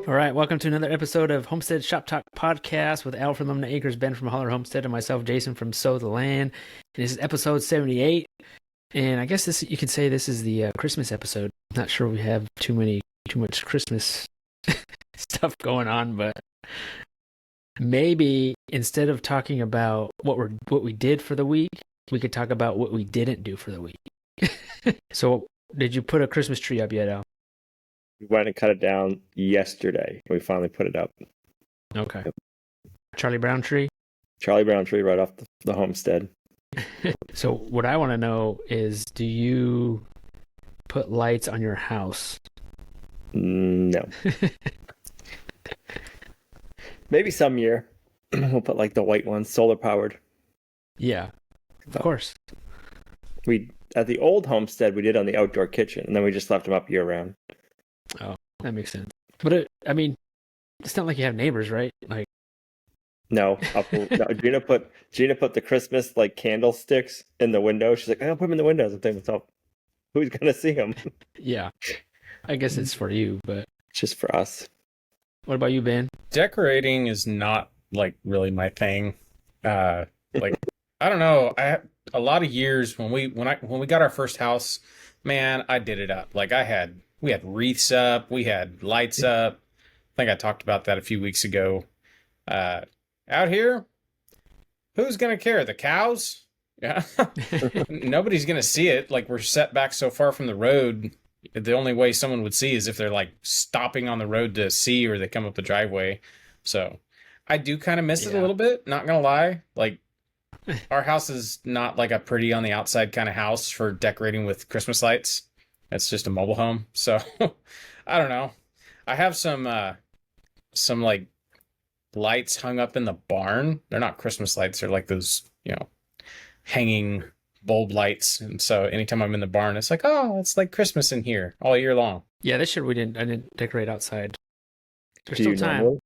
All right, welcome to another episode of Homestead Shop Talk Podcast with Al from Lumina Acres, Ben from Holler Homestead, and myself, Jason from Sow the Land. And this is episode 78, and I guess this you could say this is the Christmas episode. Not sure we have too much Christmas stuff going on, but maybe instead of talking about what we did for the week, we could talk about what we didn't do for the week. So, did you put a Christmas tree up yet, Al? We went and cut it down yesterday. We finally put it up. Okay. Charlie Brown tree? Charlie Brown tree right off the homestead. So what I want to know is, do you put lights on your house? No. Maybe some year. We'll put like the white ones, solar powered. Yeah, of course. We at the old homestead we did on the outdoor kitchen, and then we just left them up year round. Oh, that makes sense. But it's not like you have neighbors, right? Like, no, Gina put the Christmas like candlesticks in the window. She's like, I'll put them in the windows. I'm thinking, so who's gonna see them? yeah, I guess it's for you, but It's just for us. What about you, Ben? Decorating is not like really my thing. Like I don't know. I had a lot of years when we got our first house, man, I did it up. Like we had wreaths up, we had lights up. I think I talked about that a few weeks ago. Out here, who's gonna care? The cows? Yeah. Nobody's gonna see it. Like, we're set back so far from the road. The only way someone would see is if they're like stopping on the road to see, or they come up the driveway. So I do kind of miss it a little bit, not gonna lie. Like, our house is not like a pretty on the outside kind of house for decorating with Christmas lights. It's just a mobile home. So I don't know. I have some like lights hung up in the barn. They're not Christmas lights. They're like those, hanging bulb lights. And so anytime I'm in the barn, it's like, oh, it's like Christmas in here all year long. Yeah, this year I didn't decorate outside. There's Do still you time. normally?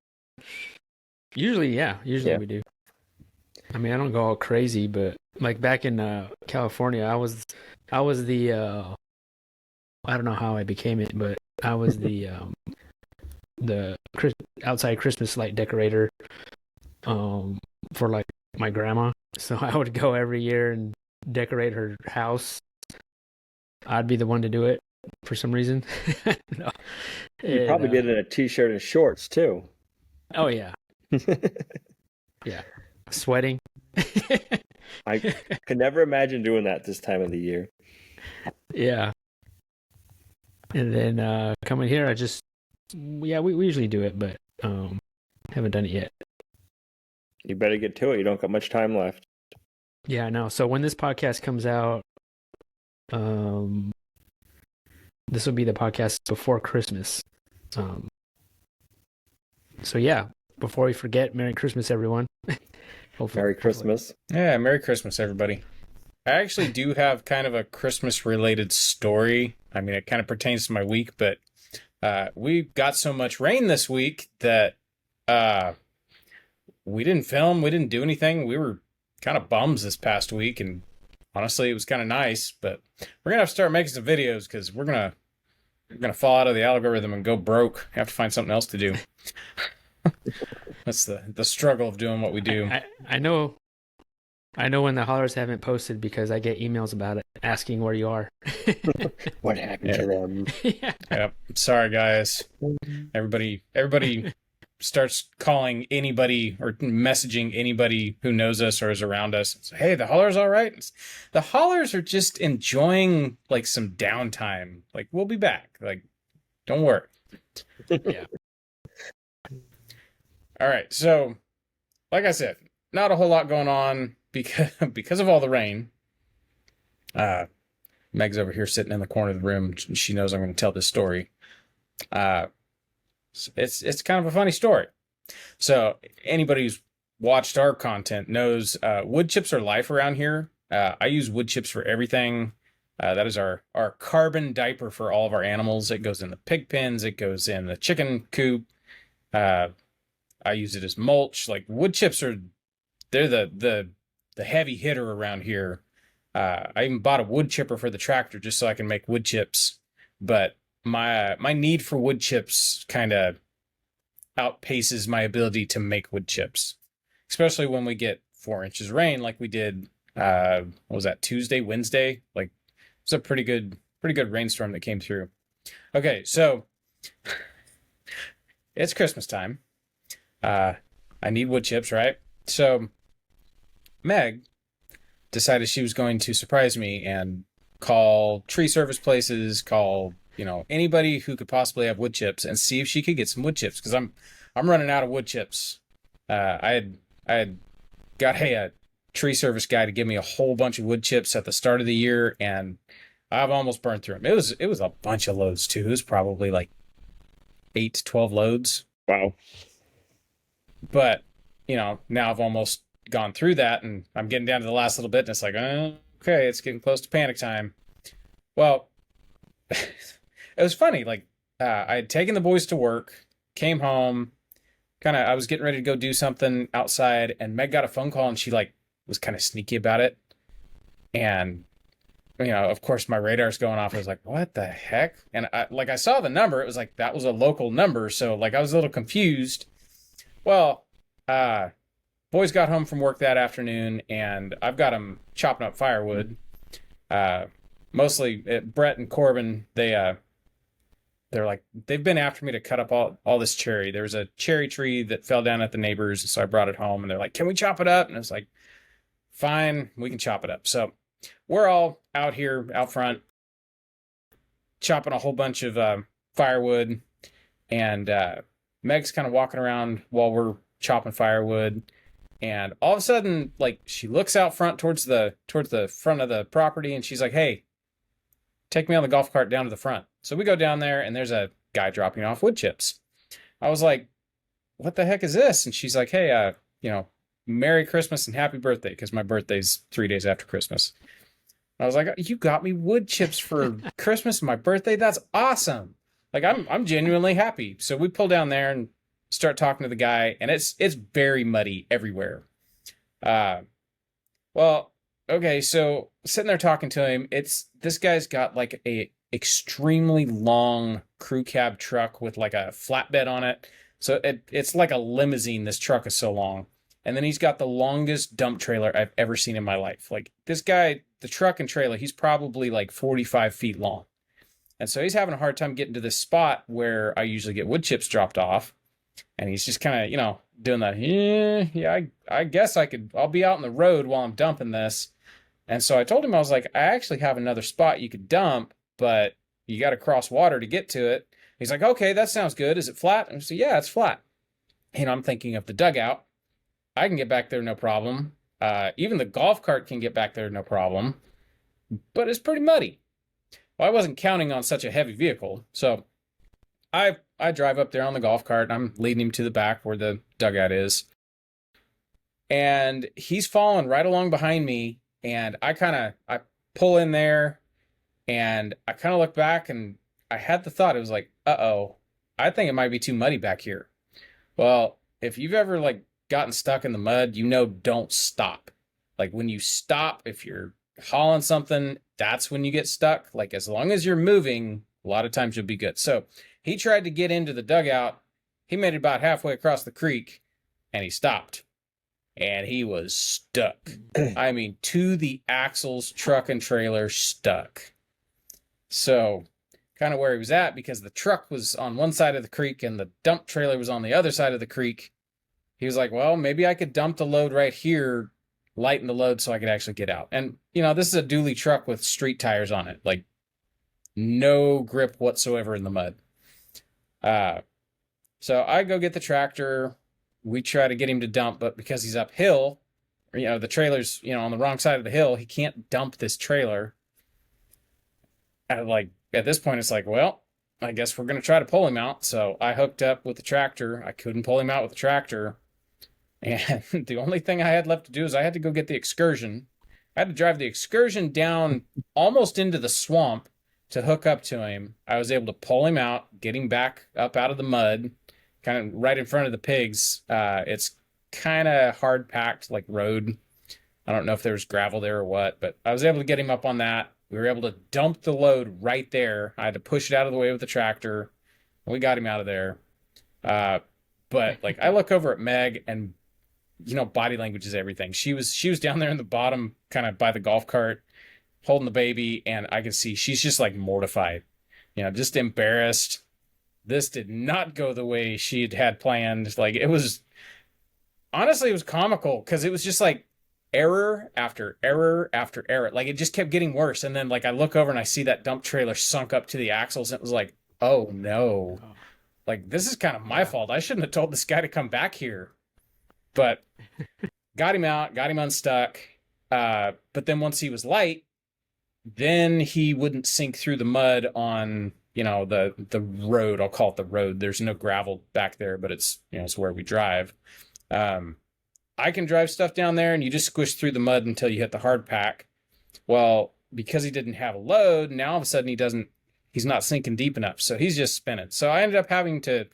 Usually we do. I mean, I don't go all crazy, but like back in California, I was the I don't know how I became it, but I was the outside Christmas light decorator for like my grandma. So I would go every year and decorate her house. I'd be the one to do it for some reason. No. You probably did it in a t-shirt and shorts too. Oh yeah. Yeah. Sweating. I could never imagine doing that this time of the year. Yeah. And then coming here, we usually do it, but haven't done it yet. You better get to it. You don't got much time left. Yeah, I know. So when this podcast comes out, this will be the podcast before Christmas. So yeah, before we forget, Merry Christmas, everyone. Merry Christmas. Yeah, Merry Christmas, everybody. I actually do have kind of a Christmas-related story. I mean, it kind of pertains to my week, but we got so much rain this week that we didn't film, we didn't do anything. We were kind of bums this past week, and honestly, it was kind of nice. But we're gonna have to start making some videos because we're gonna fall out of the algorithm and go broke. Have to find something else to do. That's the struggle of doing what we do. I know when the hollers haven't posted because I get emails about it asking where you are. What happened to them? Yeah. Yep. Sorry, guys. Everybody starts calling anybody or messaging anybody who knows us or is around us. Say, hey, the hollers all right? The hollers are just enjoying like some downtime. Like, we'll be back. Like, don't worry. Yeah. All right. So, like I said, not a whole lot going on because of all the rain. Meg's over here sitting in the corner of the room. She knows I'm going to tell this story. It's kind of a funny story. So anybody who's watched our content knows wood chips are life around here. I use wood chips for everything. That is our carbon diaper for all of our animals. It goes in the pig pens. It goes in the chicken coop. I use it as mulch. Like, wood chips they're the heavy hitter around here. I even bought a wood chipper for the tractor just so I can make wood chips. But my need for wood chips kind of outpaces my ability to make wood chips, especially when we get 4 inches of rain like we did. What was that, Tuesday, Wednesday? Like, it's a pretty good rainstorm that came through. Okay, so it's Christmas time. I need wood chips, right? So Meg decided she was going to surprise me and call tree service places, call, anybody who could possibly have wood chips, and see if she could get some wood chips, because I'm running out of wood chips. I had got a tree service guy to give me a whole bunch of wood chips at the start of the year, and I've almost burned through them. It was a bunch of loads too. It was probably like 8 to 12 loads. Wow. But now I've almost gone through that, and I'm getting down to the last little bit, and it's like, okay, it's getting close to panic time. Well, it was funny. Like, I had taken the boys to work, came home, I was getting ready to go do something outside, and Meg got a phone call, and she was kind of sneaky about it. And, of course my radar's going off. I was like, what the heck? And I saw the number. It was like, that was a local number. So I was a little confused. Well, boys got home from work that afternoon, and I've got them chopping up firewood. Mostly Brett and Corbin, they've been after me to cut up all this cherry. There was a cherry tree that fell down at the neighbors, so I brought it home, and they're like, can we chop it up? And I was like, fine, we can chop it up. So we're all out here out front chopping a whole bunch of firewood, and Meg's kind of walking around while we're chopping firewood, and all of a sudden, she looks out front towards the front of the property, and she's like, hey, take me on the golf cart down to the front. So we go down there, and there's a guy dropping off wood chips. I was like, what the heck is this? And she's like, hey, Merry Christmas and Happy Birthday, because my birthday's 3 days after Christmas. I was like, you got me wood chips for Christmas and my birthday? That's awesome. I'm genuinely happy. So we pull down there and start talking to the guy, and it's very muddy everywhere. Well, okay, so sitting there talking to him, this guy's got a extremely long crew cab truck with a flatbed on it. So it's like a limousine. This truck is so long. And then he's got the longest dump trailer I've ever seen in my life. This guy, the truck and trailer, he's probably 45 feet long. And so he's having a hard time getting to this spot where I usually get wood chips dropped off. And he's just kind of, doing that. Yeah, I guess I'll be out on the road while I'm dumping this. And so I told him, I was like, I actually have another spot you could dump, but you got to cross water to get to it. He's like, okay, that sounds good. Is it flat? And I said, yeah, it's flat. I'm thinking of the dugout. I can get back there, no problem. Even the golf cart can get back there, no problem. But it's pretty muddy. Well, I wasn't counting on such a heavy vehicle. So I drive up there on the golf cart, and I'm leading him to the back where the dugout is. And he's following right along behind me. And I pull in there, and I kind of look back, and I had the thought, it was like, uh-oh, I think it might be too muddy back here. Well, if you've ever gotten stuck in the mud, don't stop. When you stop, if you're hauling something, that's when you get stuck. As long as you're moving, a lot of times you'll be good. So he tried to get into the dugout. He made it about halfway across the creek, and he stopped. And he was stuck. I mean, to the axles, truck and trailer stuck. So kind of where he was at, because the truck was on one side of the creek and the dump trailer was on the other side of the creek. He was like, well, maybe I could dump the load right here, lighten the load so I could actually get out. And, this is a dually truck with street tires on it. No grip whatsoever in the mud. So I go get the tractor. We try to get him to dump, but because he's uphill, the trailer's, on the wrong side of the hill, he can't dump this trailer. At this point, it's like, well, I guess we're going to try to pull him out. So I hooked up with the tractor. I couldn't pull him out with the tractor. And the only thing I had left to do is I had to go get the excursion. I had to drive the excursion down almost into the swamp to hook up to him. I was able to pull him out, get him back up out of the mud, kind of right in front of the pigs. It's kind of hard packed, road. I don't know if there was gravel there or what, but I was able to get him up on that. We were able to dump the load right there. I had to push it out of the way with the tractor. We got him out of there. But like I look over at Meg, and body language is everything. She was down there in the bottom, kind of by the golf cart, holding the baby, and I could see she's just like mortified, just embarrassed. This did not go the way she had planned. Like it was comical because it was just like error after error after error. Like it just kept getting worse. And then like I look over and I see that dump trailer sunk up to the axles, and it was like, oh no. Like this is kind of my fault. I shouldn't have told this guy to come back here. But got him out, got him unstuck. But then once he was light, then he wouldn't sink through the mud on, the road. I'll call it the road. There's no gravel back there, but it's where we drive. I can drive stuff down there, and you just squish through the mud until you hit the hard pack. Well, because he didn't have a load, now all of a sudden he's not sinking deep enough, so he's just spinning. So I ended up having to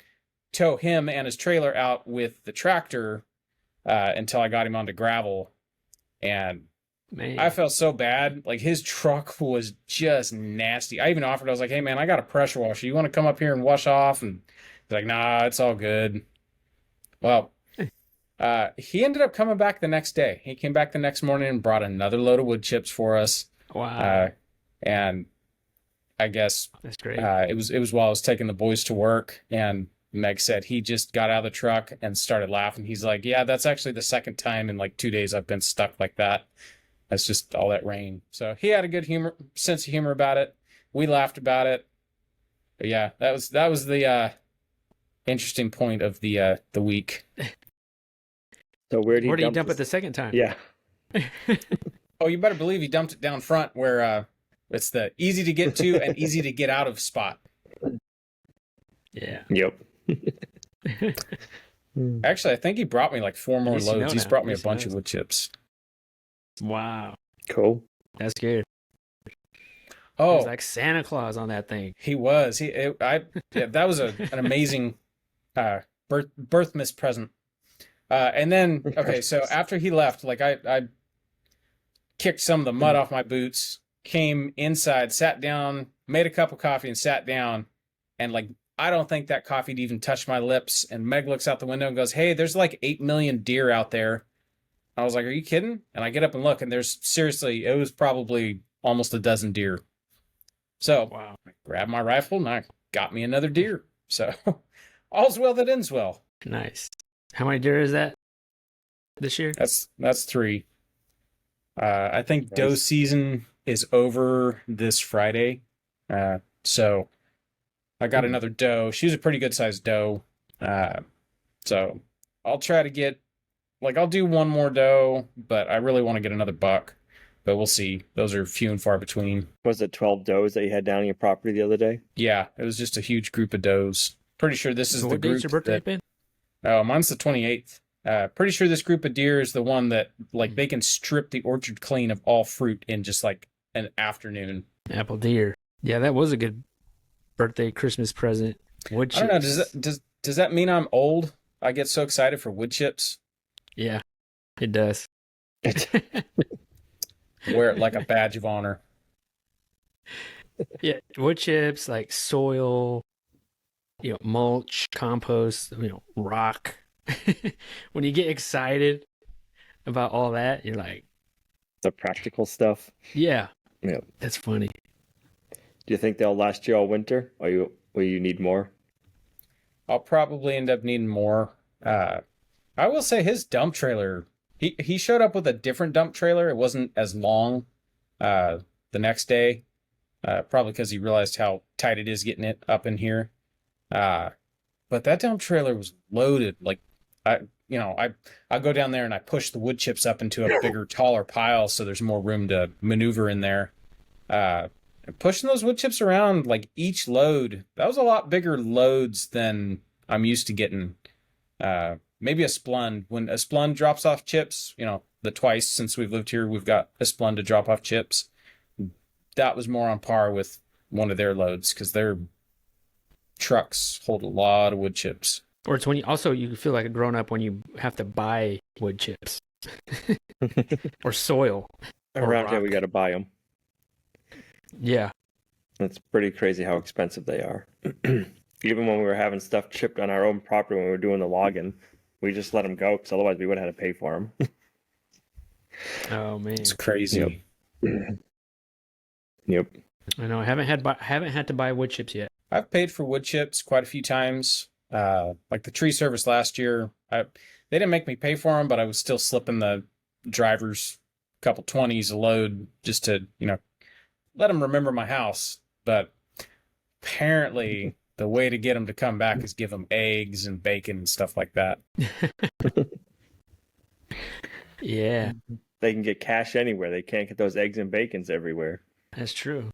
tow him and his trailer out with the tractor until I got him onto gravel. And man, I felt so bad. Like his truck was just nasty. I even offered, I was like, hey man, I got a pressure washer. You want to come up here and wash off? And he's like, nah, it's all good. Well, he ended up coming back the next day. He came back the next morning and brought another load of wood chips for us. Wow. And I guess that's great. It was while I was taking the boys to work, and Meg said he just got out of the truck and started laughing. He's like, yeah, that's actually the second time in like 2 days I've been stuck like that. That's just all that rain. So he had a good sense of humor about it. We laughed about it. But yeah, that was the interesting point of the week. So where did you dump it the second time? Yeah. Oh, you better believe he dumped it down front where it's the easy to get to and easy to get out of spot. Yeah. Yep. Actually, I think he brought me like 4 more loads. He's brought me a bunch of wood chips. Wow. Cool. That's good. Oh, he was like Santa Claus on that thing. He was. That was an amazing birthmas present. And then, okay, so after he left, like I kicked some of the mud off my boots, came inside, sat down, made a cup of coffee and sat down. And like, I don't think that coffee'd even touched my lips. And Meg looks out the window and goes, hey, there's like 8 million deer out there. I was like, are you kidding? And I get up and look, and there's seriously, it was probably almost a dozen deer. So wow. I grabbed my rifle and I got me another deer. So all's well that ends well. Nice. How many deer is that this year? That's 3. I think doe season is over this Friday. So I got another doe. She was a pretty good sized doe. So I'll try to get, like, I'll do 1 more doe, but I really want to get another buck. But we'll see. Those are few and far between. Was it 12 does that you had down on your property the other day? Yeah, it was just a huge group of does. Pretty sure this is the group. What date's your birthday been? Oh, mine's the 28th. Pretty sure this group of deer is the one that, like, they can strip the orchard clean of all fruit in just, like, an afternoon. Apple deer. Yeah, that was a good birthday, Christmas present. Wood chips. I don't know. Does that mean I'm old? I get so excited for wood chips. Yeah, it does. Wear it like a badge of honor. Yeah, wood chips, like soil, mulch, compost, rock. When you get excited about all that, you're like, the practical stuff. Yeah. Yeah. That's funny. Do you think they'll last you all winter, or will you need more? I'll probably end up needing more. I will say his dump trailer, he showed up with a different dump trailer. It wasn't as long the next day, probably because he realized how tight it is getting it up in here. But that dump trailer was loaded. Like, I go down there and I push the wood chips up into a bigger, taller pile so there's more room to maneuver in there. And pushing those wood chips around, like each load, that was a lot bigger loads than I'm used to getting. Maybe a splund. When a splund drops off chips, the twice since we've lived here, we've got a splund to drop off chips. That was more on par with one of their loads because their trucks hold a lot of wood chips. Or it's when you feel like a grown up when you have to buy wood chips or soil. Around here, we got to buy them. Yeah. It's pretty crazy how expensive they are. even when we were having stuff chipped on our own property when we were doing the logging, we just let them go because otherwise we would have had to pay for them. Oh man, It's crazy. Yep. I know. I haven't had to buy wood chips yet. I've paid for wood chips quite a few times. Like the tree service last year, they didn't make me pay for them, but I was still slipping the drivers a couple 20s a load just to, let them remember my house. But apparently the way to get them to come back is give them eggs and bacon and stuff like that. Yeah, They can get cash anywhere. They can't get those eggs and bacons everywhere. that's true.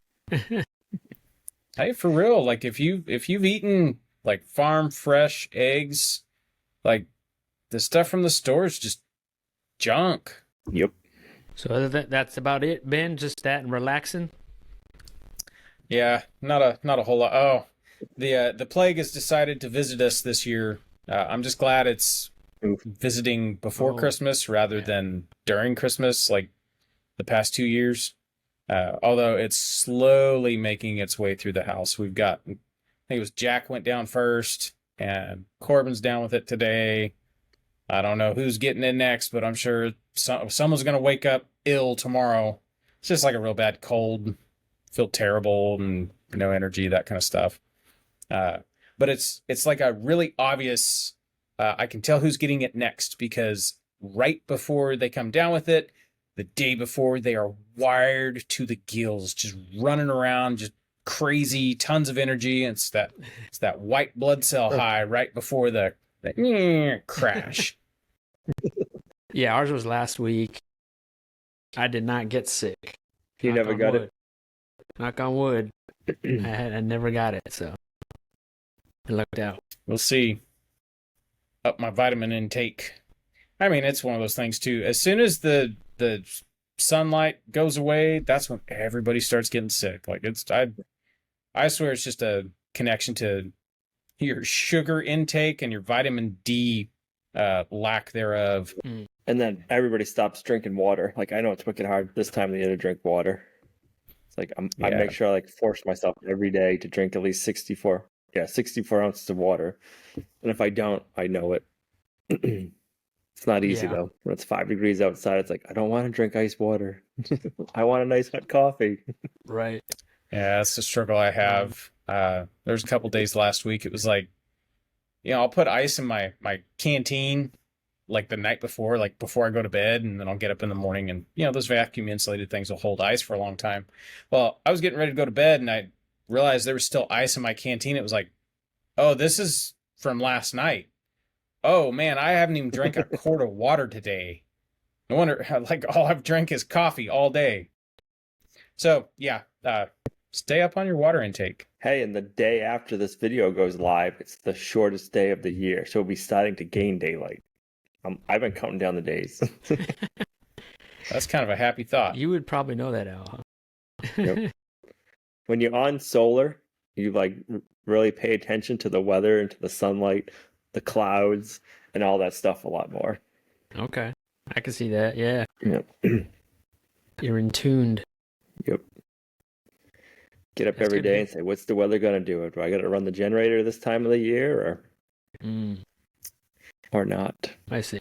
Hey, for real, like if you've eaten like farm fresh eggs, like the stuff from the store is just junk. Yep. So other than that's about it, Ben. Just that and relaxing. Yeah, not a whole lot. Oh, the plague has decided to visit us this year. I'm just glad it's visiting before Christmas rather than during Christmas, like the past 2 years. Although it's slowly making its way through the house. We've got, I think it was Jack went down first, and Corbin's down with it today. I don't know who's getting it next, but I'm sure someone's going to wake up ill tomorrow. It's just like a real bad cold, feel terrible and no energy, that kind of stuff. But it's like a really obvious, I can tell who's getting it next because right before they come down with it, the day before, they are wired to the gills, just running around, just crazy, tons of energy. It's that white blood cell high right before the crash. Yeah, ours was last week. I did not get sick. You never got it? Knock on wood. I never got it, so I lucked out. We'll see. Up my vitamin intake. I mean, it's one of those things too. As soon as the sunlight goes away, that's when everybody starts getting sick. Like I swear it's just a connection to your sugar intake and your vitamin D lack thereof. And then everybody stops drinking water. Like I know it's wicked hard this time of the year to drink water. It's like I make sure I like force myself every day to drink at least 64 ounces of water. And if I don't, I know it. It's not easy though. When it's 5 degrees outside, it's like I don't want to drink ice water. I want a nice hot coffee. Right. Yeah, that's the struggle I have. There's a couple days last week. It was like, I'll put ice in my canteen like the night before, like before I go to bed, and then I'll get up in the morning and those vacuum insulated things will hold ice for a long time. Well, I was getting ready to go to bed and I realized there was still ice in my canteen. It was like, oh, this is from last night. Oh man, I haven't even drank a quart of water today. No wonder, like all I've drank is coffee all day. So yeah, stay up on your water intake. Hey, and the day after this video goes live, it's the shortest day of the year, so we'll be starting to gain daylight. I've been counting down the days. That's kind of a happy thought. You would probably know that, Al. Huh? Yep. When you're on solar, you like really pay attention to the weather and to the sunlight, the clouds, and all that stuff a lot more. Okay. I can see that, yeah. Yep. You're in tuned. Yep. Get up That's every good to day hear. and say, what's the weather going to do? Do I got to run the generator this time of the year or not? I see.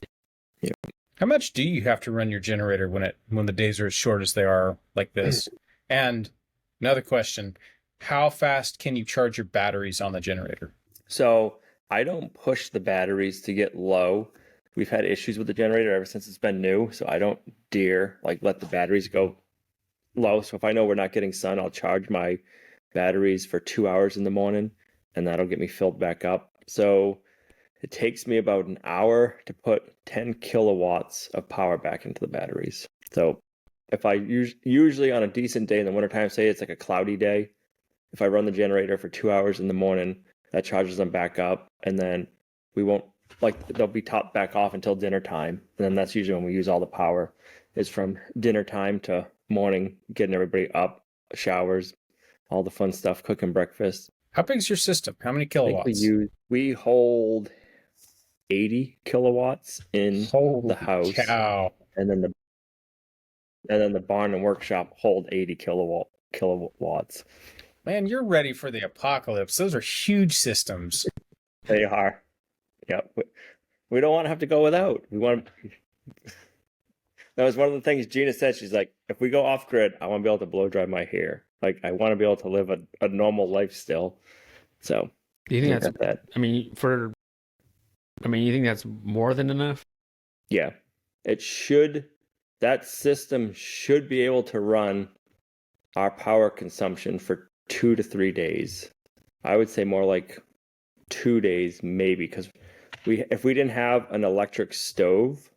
Yep. How much do you have to run your generator when the days are as short as they are like this? And another question, how fast can you charge your batteries on the generator? So I don't push the batteries to get low. We've had issues with the generator ever since it's been new, so I don't dare let the batteries go low. So if I know we're not getting sun, I'll charge my batteries for 2 hours in the morning, and that'll get me filled back up. So it takes me about an hour to put 10 kilowatts of power back into the batteries. So if I usually on a decent day in the wintertime, say it's like a cloudy day, if I run the generator for 2 hours in the morning, that charges them back up, and then we won't they'll be topped back off until dinner time. And then that's usually when we use all the power, is from dinner time to morning, getting everybody up, showers, all the fun stuff, cooking breakfast. How big is your system? How many I think kilowatts? we hold 80 kilowatts in the house. Cow. And then the barn and workshop hold 80 kilowatts. Man, you're ready for the apocalypse. Those are huge systems. They are. Yeah. We don't want to have to go without. We want to. That was one of the things Gina said. She's like, if we go off grid, I want to be able to blow dry my hair. Like, I want to be able to live a normal life still. So, Do you think got that? you think that's more than enough? Yeah. It should. That system should be able to run our power consumption for 2 to 3 days. I would say more like 2 days, maybe, because if we didn't have an electric stove,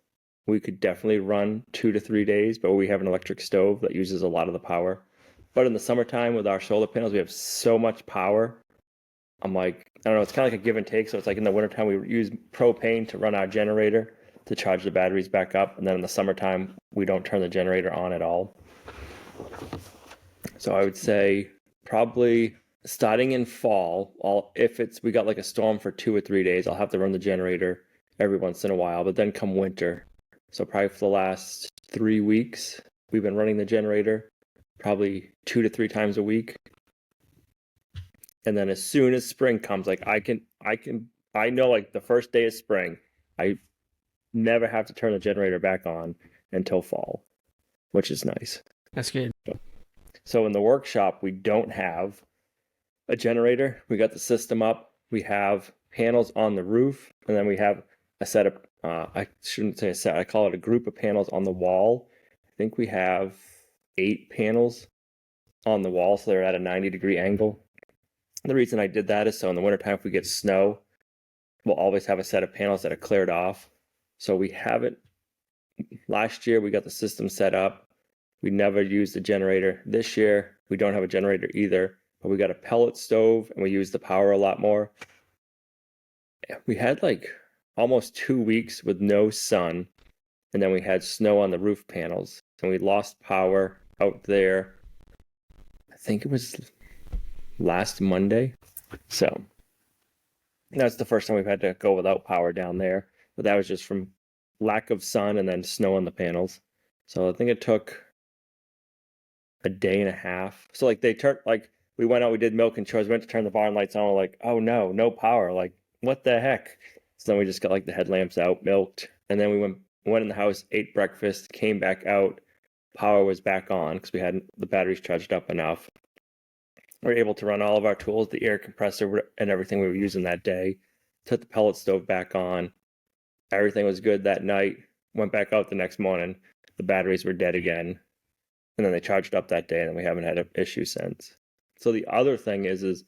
we could definitely run 2 to 3 days, but we have an electric stove that uses a lot of the power. But in the summertime with our solar panels, we have so much power. I'm like, I don't know, it's kind of like a give and take. So it's like in the wintertime, we use propane to run our generator to charge the batteries back up. And then in the summertime, we don't turn the generator on at all. So I would say probably starting in fall, if we got like a storm for 2 or 3 days, I'll have to run the generator every once in a while. But then come winter, so probably for the last 3 weeks, we've been running the generator probably 2 to 3 times a week. And then as soon as spring comes, like I know like the first day of spring, I never have to turn the generator back on until fall, which is nice. That's good. So in the workshop, we don't have a generator. We got the system up. We have panels on the roof, and then we have a set of, I shouldn't say a set, I call it a group of panels on the wall. I think we have 8 panels on the wall, so they're at a 90-degree angle. The reason I did that is so in the wintertime, if we get snow, we'll always have a set of panels that are cleared off. So we haven't, last year we got the system set up. We never used the generator. This year, we don't have a generator either, but we got a pellet stove and we use the power a lot more. We had like almost 2 weeks with no sun, and then we had snow on the roof panels, and we lost power out there. I think it was last Monday. So that's the first time we've had to go without power down there, but that was just from lack of sun and then snow on the panels. So I think it took a day and a half. So like we went out, we did milk and chores, went to turn the barn lights on, we're like, oh no power, like what the heck. So then we just got like the headlamps out, milked, and then we went in the house, ate breakfast, came back out, power was back on because we had the batteries charged up enough. We were able to run all of our tools, the air compressor and everything we were using that day. Took the pellet stove back on. Everything was good that night. Went back out the next morning. The batteries were dead again. And then they charged up that day, and we haven't had an issue since. So the other thing is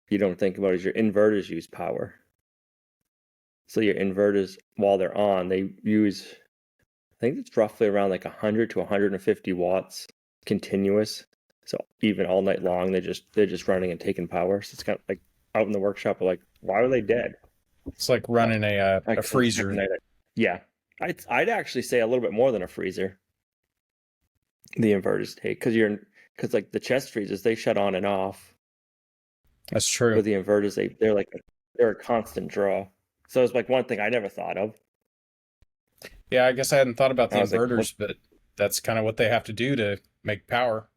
you don't think about is your inverters use power. So your inverters, while they're on, they use, I think it's roughly around like 100 to 150 watts continuous. So even all night long, they're just running and taking power. So it's kind of like out in the workshop, we're like, why are they dead? It's like running a freezer. Yeah, I'd actually say a little bit more than a freezer. The inverters take because like the chest freezers, they shut on and off. That's true. With the inverters, they're a constant draw. So it's like one thing I never thought of. Yeah, I guess I hadn't thought about the inverters, but that's kind of what they have to do to make power.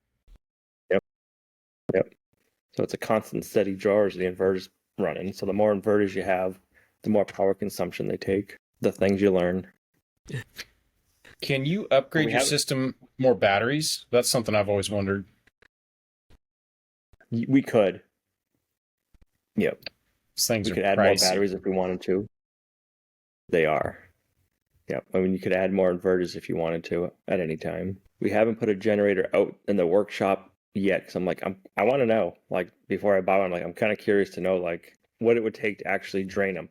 Yep. So it's a constant steady draw as the inverters running. So the more inverters you have, the more power consumption they take. The things you learn. Can you upgrade your system with more batteries? That's something I've always wondered. We could. Yep. We could add more batteries if we wanted to. They are. Yep. I mean, you could add more inverters if you wanted to at any time. We haven't put a generator out in the workshop yet because I'm like, I want to know, like, before I buy one, I'm kind of curious to know, like, what it would take to actually drain them.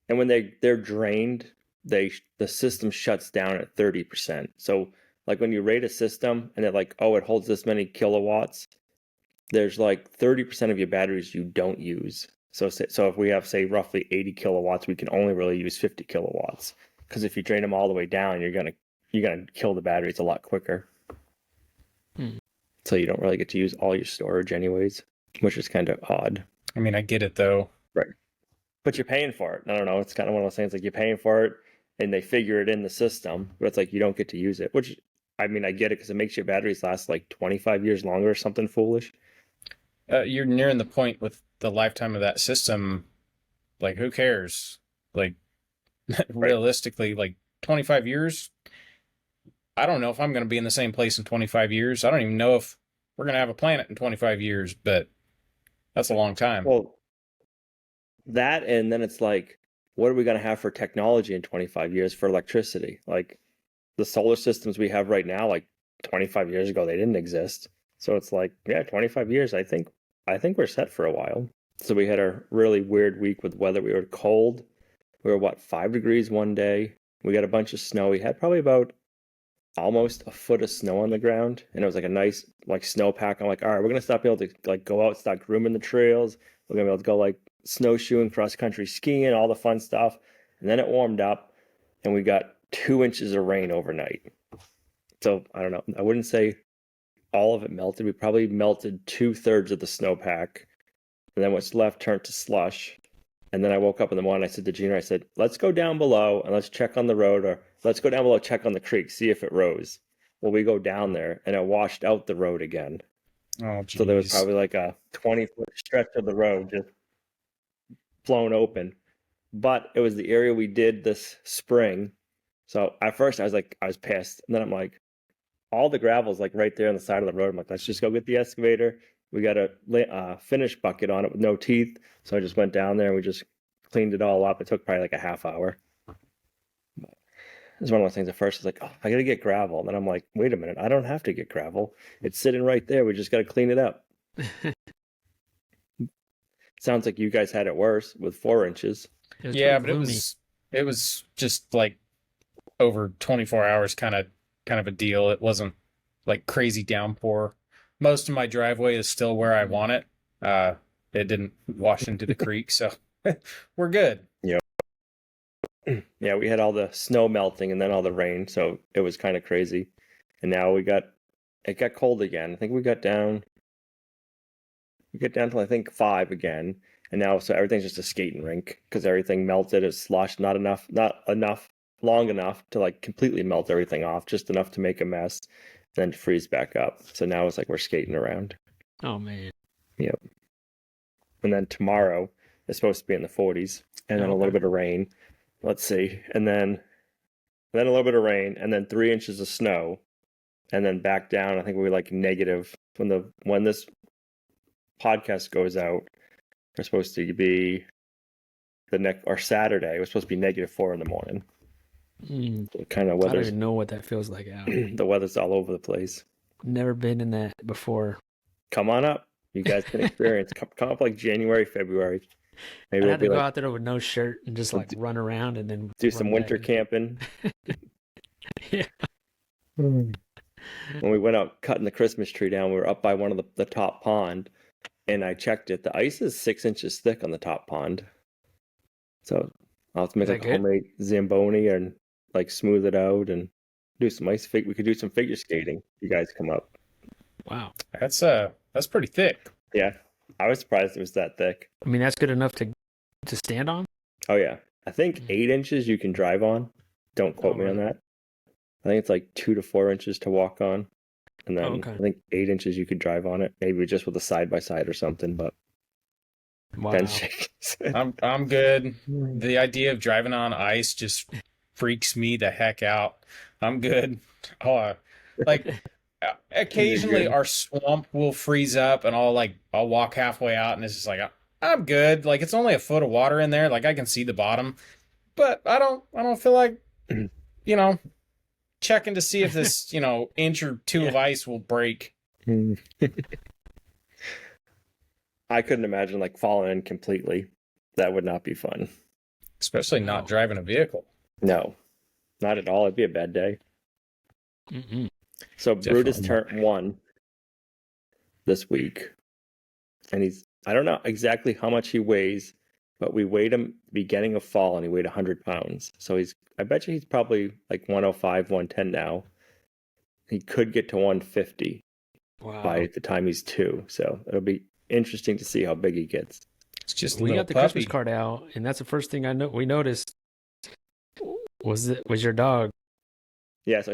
And when they're drained, the system shuts down at 30%. So, like, when you rate a system and it it holds this many kilowatts, there's like 30% of your batteries you don't use. So if we have, say, roughly 80 kilowatts, we can only really use 50 kilowatts. Because if you drain them all the way down, you're gonna kill the batteries a lot quicker. So you don't really get to use all your storage anyways, which is kind of odd. I mean, I get it though. Right. But you're paying for it. I don't know. It's kind of one of those things like you're paying for it and they figure it in the system, but it's like you don't get to use it, which, I mean, I get it because it makes your batteries last like 25 years longer or something foolish. you're nearing the point with the lifetime of that system. Like, who cares? Like, Right. realistically, like 25 years, I don't know if I'm going to be in the same place in 25 years. I don't even know if we're going to have a planet in 25 years, but that's a long time. Well, that, and then it's like, what are we going to have for technology in 25 years for electricity? Like the solar systems we have right now, like 25 years ago, they didn't exist. So it's like, yeah, 25 years, I think we're set for a while. So we had a really weird week with weather. We were cold. We were what, 5 degrees one day. We got a bunch of snow. We had probably about almost a foot of snow on the ground, and it was like a nice like snowpack. I'm like, all right, we're gonna stop being able to like go out, start grooming the trails. We're gonna be able to go like snowshoeing, cross country skiing, all the fun stuff. And then it warmed up, and we got 2 inches of rain overnight. So I don't know. I wouldn't say all of it melted. We probably melted 2/3 of the snowpack, and then what's left turned to slush. And then I woke up in the morning. I said to Gina, I said, let's go down below and let's check on the road, or let's go down below, check on the creek, see if it rose. Well, we go down there and it washed out the road again. Oh, So there was geez. probably like a 20-foot stretch of the road just blown open. But it was the area we did this spring. So at first I was like, I was pissed. And then I'm like, all the gravel's like right there on the side of the road. I'm like, let's just go get the excavator. We got a finish bucket on it with no teeth. So I just went down there and we just cleaned it all up. It took probably like a half hour. It's one of those things at first, it's like, oh, I got to get gravel. And then I'm like, wait a minute, I don't have to get gravel. It's sitting right there. We just got to clean it up. Sounds like you guys had it worse with 4 inches. Yeah, but gloomy. it was just like over 24 hours kind of a deal. It wasn't like crazy downpour. Most of my driveway is still where I want it. It didn't wash into the creek, so we're good. Yeah, we had all the snow melting and then all the rain, so it was kind of crazy. And now it got cold again. I think we got down to I think 5 again. And now so everything's just a skating rink because everything melted, it's sloshed, not enough long enough to like completely melt everything off, just enough to make a mess, then to freeze back up. So now it's like we're skating around. Oh man. Yep. And then tomorrow it's supposed to be in the 40s, and then a little bit of rain. Let's see. And then a little bit of rain, and then 3 inches of snow, and then back down. I think we're like negative when this podcast goes out. We're supposed to be Saturday. We're supposed to be -4 in the morning. Kind of I don't weather. even know what that feels like out. The weather's all over the place. Never been in that before. Come on up. You guys can experience. Come up like January, February. Maybe I we'll had be to go like out there with no shirt and just like run around and then do run some back winter in. camping. Yeah. When we went out cutting the Christmas tree down, we were up by one of the top pond, and I checked it. The ice is 6 inches thick on the top pond. So I'll have to make Is that like a good? homemade Zamboni and like smooth it out and do some ice fig. We could do some figure skating. You guys come up. Wow. That's pretty thick. Yeah, I was surprised it was that thick. I mean, that's good enough to stand on. Oh yeah, I think 8 inches you can drive on. Don't quote me on really? that. I think it's like 2 to 4 inches to walk on, and then Okay. I think 8 inches you could drive on it, maybe just with a side by side or something. But Wow. Ben shakes. I'm good. The idea of driving on ice just freaks me the heck out. I'm good. Oh, like occasionally our swamp will freeze up and I'll walk halfway out and it's just like I'm good. Like it's only a foot of water in there. Like I can see the bottom, but I don't feel like checking to see if this inch or two of ice will break. I couldn't imagine like falling in completely. That would not be fun. Especially not driving a vehicle. No, not at all. It'd be a bad day. Mm-mm. So Brutus Definitely. turned 1 this week, and I don't know exactly how much he weighs, but we weighed him beginning of fall, and he weighed 100 pounds. So I bet you he's probably like 105, 110 now. He could get to 150 Wow. by the time he's 2. So it'll be interesting to see how big he gets. It's just a We little got the puppy. Christmas card out, and that's the first thing we noticed was your dog. Yeah, so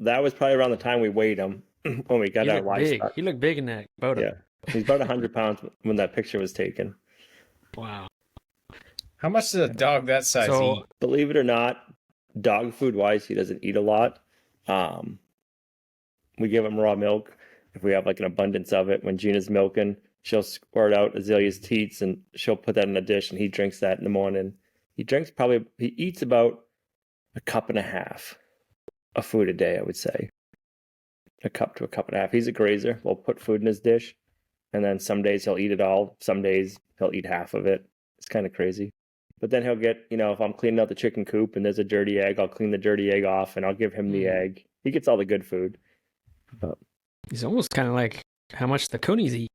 that was probably around the time we weighed him when we got He our looked big. livestock. He looked big in that photo. Yeah, He's about 100 pounds when that picture was taken. Wow. How much does a dog that size So eat? Believe it or not, dog food wise, he doesn't eat a lot. We give him raw milk if we have like an abundance of it. When Gina's milking, she'll squirt out Azalea's teats and she'll put that in a dish and he drinks that in the morning. He eats about a cup and a half of food a day, I would say. A cup to a cup and a half. He's a grazer. We'll put food in his dish, and then some days he'll eat it all. Some days he'll eat half of it. It's kind of crazy. But then he'll get, if I'm cleaning out the chicken coop and there's a dirty egg, I'll clean the dirty egg off and I'll give him the egg. He gets all the good food. he's almost kind of like how much the coonies eat.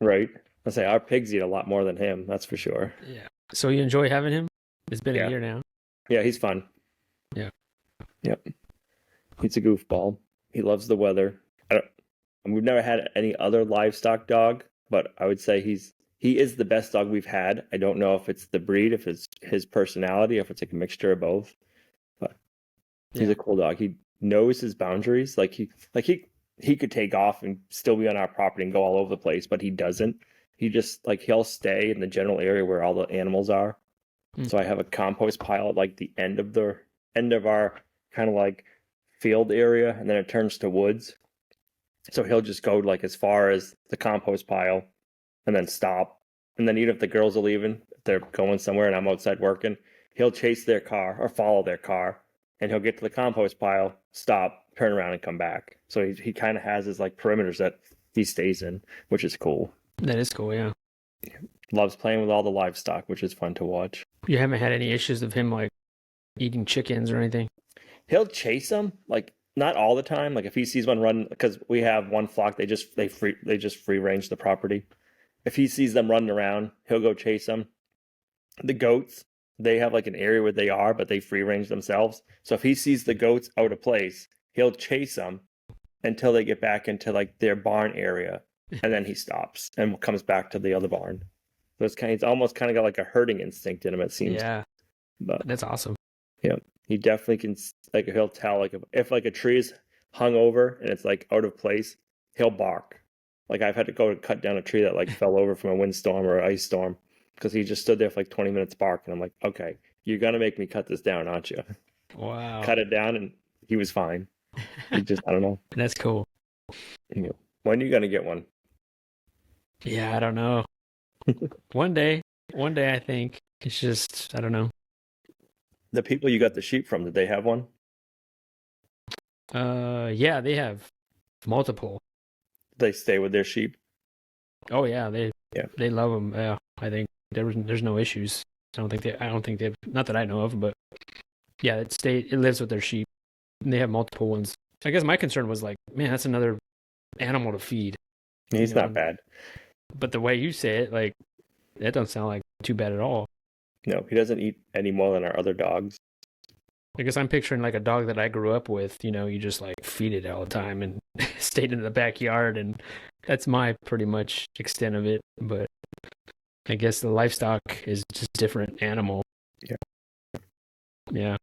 Right. I say our pigs eat a lot more than him. That's for sure. Yeah. So you enjoy having him? It's been a year now. Yeah, he's fun. Yeah. Yep. He's a goofball. He loves the weather. We've never had any other livestock dog, but I would say he is the best dog we've had. I don't know if it's the breed, if it's his personality, if it's like a mixture of both. But he's a cool dog. He knows his boundaries. He could take off and still be on our property and go all over the place, but he doesn't. He just he'll stay in the general area where all the animals are. So I have a compost pile at like the end of our kind of like field area, and then it turns to woods. So he'll just go like as far as the compost pile and then stop. And then even if the girls are leaving, if they're going somewhere and I'm outside working, he'll chase their car or follow their car, and he'll get to the compost pile, stop, turn around and come back. So he kind of has his like perimeters that he stays in, which is cool. That is cool, yeah. Loves playing with all the livestock, which is fun to watch. You haven't had any issues of him like eating chickens or anything? He'll chase them, like not all the time. Like if he sees one run, because we have one flock, they just free range the property. If he sees them running around, he'll go chase them. The goats, they have like an area where they are, but they free range themselves. So if he sees the goats out of place, he'll chase them until they get back into like their barn area, and then he stops and comes back to the other barn. So it's almost kind of got like a herding instinct in him, it seems. Yeah, but that's awesome. Yeah, he definitely can. Like he'll tell like if like a tree is hung over and it's like out of place, he'll bark. Like I've had to go cut down a tree that like fell over from a windstorm or an ice storm because he just stood there for like 20 minutes barking. I'm like, okay, you're gonna make me cut this down, aren't you? Wow. Cut it down, and he was fine. He just, I don't know. That's cool. When are you gonna get one? Yeah, I don't know. One day, I think. It's just, I don't know. The people you got the sheep from, did they have one? Yeah, they have multiple. They stay with their sheep. Oh yeah, they love them. Yeah, I think there's no issues. I don't think they not that I know of, but yeah, it lives with their sheep. And they have multiple ones. I guess my concern was like, man, that's another animal to feed. He's not bad. But the way you say it, like, that doesn't sound like too bad at all. No, he doesn't eat any more than our other dogs. I guess I'm picturing like a dog that I grew up with, you just like feed it all the time and stayed in the backyard, and that's my pretty much extent of it. But I guess the livestock is just a different animal. Yeah. Yeah.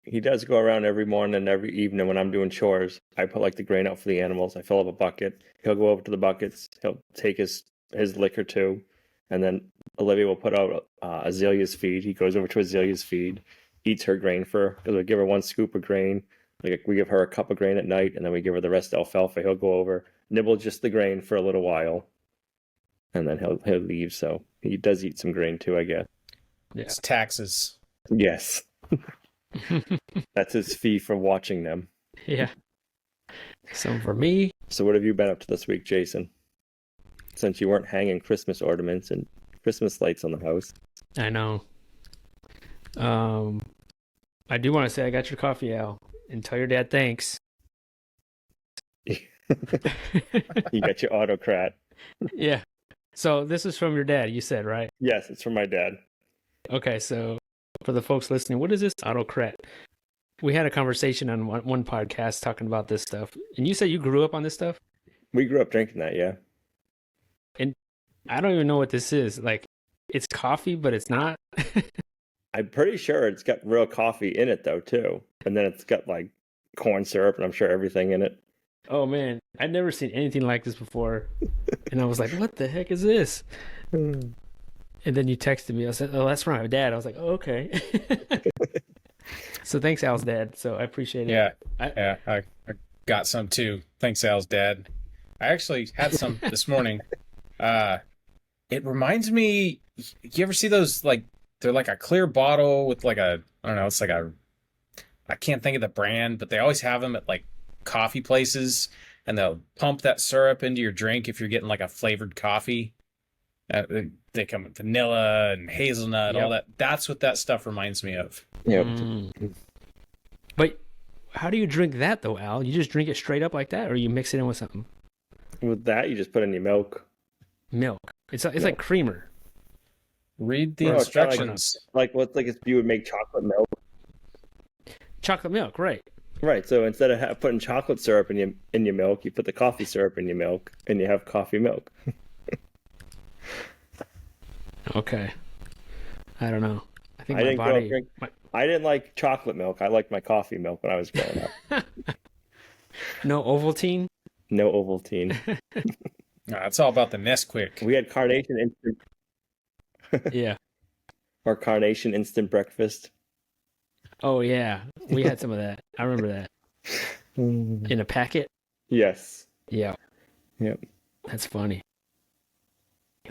He does go around every morning and every evening when I'm doing chores. I put like the grain out for the animals. I fill up a bucket. He'll go over to the buckets. He'll take his liquor too. And then Olivia will put out Azalea's feed. He goes over to Azalea's feed, eats her grain because we give her one scoop of grain. Like we give her a cup of grain at night, and then we give her the rest of alfalfa. He'll go over, nibble just the grain for a little while, and then he'll leave. So he does eat some grain too, I guess. Yeah. It's taxes. Yes. That's his fee for watching them. Yeah. So for me. So what have you been up to this week, Jason? Since you weren't hanging Christmas ornaments and Christmas lights on the house. I know. I do want to say I got your coffee, Al, and tell your dad thanks. You got your autocrat. Yeah. So this is from your dad, you said, right? Yes, it's from my dad. Okay, so for the folks listening, what is this autocrat? We had a conversation on one podcast talking about this stuff, and you said you grew up on this stuff? We grew up drinking that, yeah. And I don't even know what this is. Like, it's coffee, but it's not. I'm pretty sure it's got real coffee in it, though, too. And then it's got, like, corn syrup, and I'm sure everything in it. Oh man, I'd never seen anything like this before, and I was like, "What the heck is this?" And then you texted me. I said, "Oh, that's from my dad." I was like, "Oh, okay." So thanks, Al's dad. So I appreciate it. Yeah, I, yeah, I got some too. Thanks, Al's dad. I actually had some this morning. It reminds me. You ever see those like they're like a clear bottle with like a I don't know. It's like a I can't think of the brand, but they always have them at like coffee places, and they'll pump that syrup into your drink if you're getting like a flavored coffee. They come with vanilla and hazelnut, all that. That's what that stuff reminds me of. Yep. But how do you drink that though, Al? You just drink it straight up like that, or you mix it in with something? With that, you just put in your milk. Milk. It's like creamer. Read the No, it's kinda instructions. Like what? Like if you would make chocolate milk. Chocolate milk, right? Right. So instead of putting chocolate syrup in your milk, you put the coffee syrup in your milk, and you have coffee milk. Okay. I don't know. I think I my didn't grow up body. drink. I didn't like chocolate milk. I liked my coffee milk when I was growing up. No Ovaltine. No Ovaltine. It's all about the Nesquik. We had Carnation instant Yeah. or Carnation instant breakfast. Oh yeah, we had some of that. I remember that in a packet. Yes. Yeah. Yep. That's funny.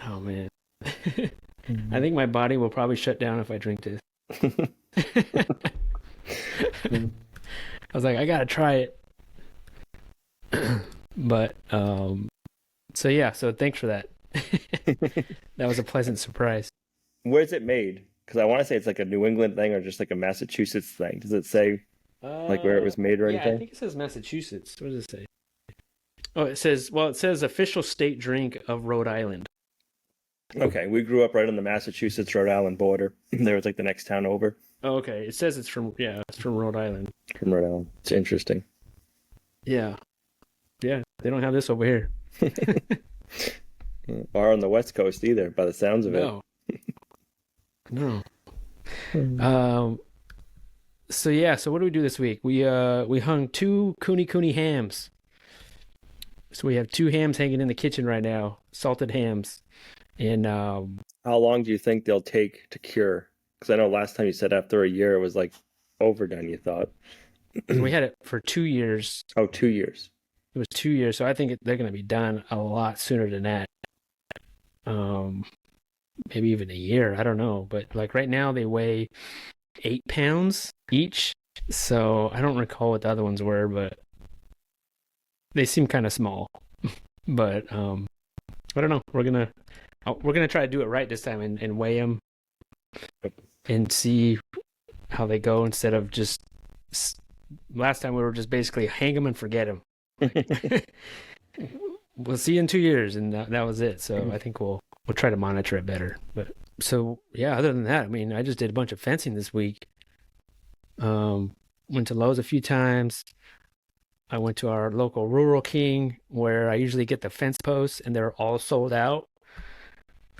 Oh man. I think my body will probably shut down if I drink this. I was like, I gotta try it. But so yeah, so thanks for that. That was a pleasant surprise. Where's it made? Because I want to say it's like a New England thing or just like a Massachusetts thing. Does it say like where it was made or yeah, anything? I think it says Massachusetts. What does it say? Oh, it says official state drink of Rhode Island. Okay, we grew up right on the Massachusetts Rhode Island border. There was like the next town over Oh, okay. It says it's from Rhode Island. from Rhode Island. It's interesting. Yeah. Yeah, they don't have this over here. Or on the West Coast either, by the sounds of No. No. So yeah, so what do we do this week? We hung 2 Cooney hams. So we have 2 hams hanging in the kitchen right now, salted hams. And How long do you think they'll take to cure? Because I know last time you said after a year it was like overdone, you thought. we had it for 2 years. Oh, 2 years. It was 2 years, so I think they're going to be done a lot sooner than that. Maybe even a year. I don't know, but like right now they weigh 8 pounds each. So I don't recall what the other ones were, but they seem kind of small. But I don't know. We're gonna try to do it right this time and weigh them and see how they go instead of just last time we were just basically hang them and forget them. We'll see you in 2 years, and that was it. So I think we'll try to monitor it better. But so yeah, other than that, I mean, I just did a bunch of fencing this week. Went to Lowe's a few times. I went to our local Rural King where I usually get the fence posts, and they're all sold out.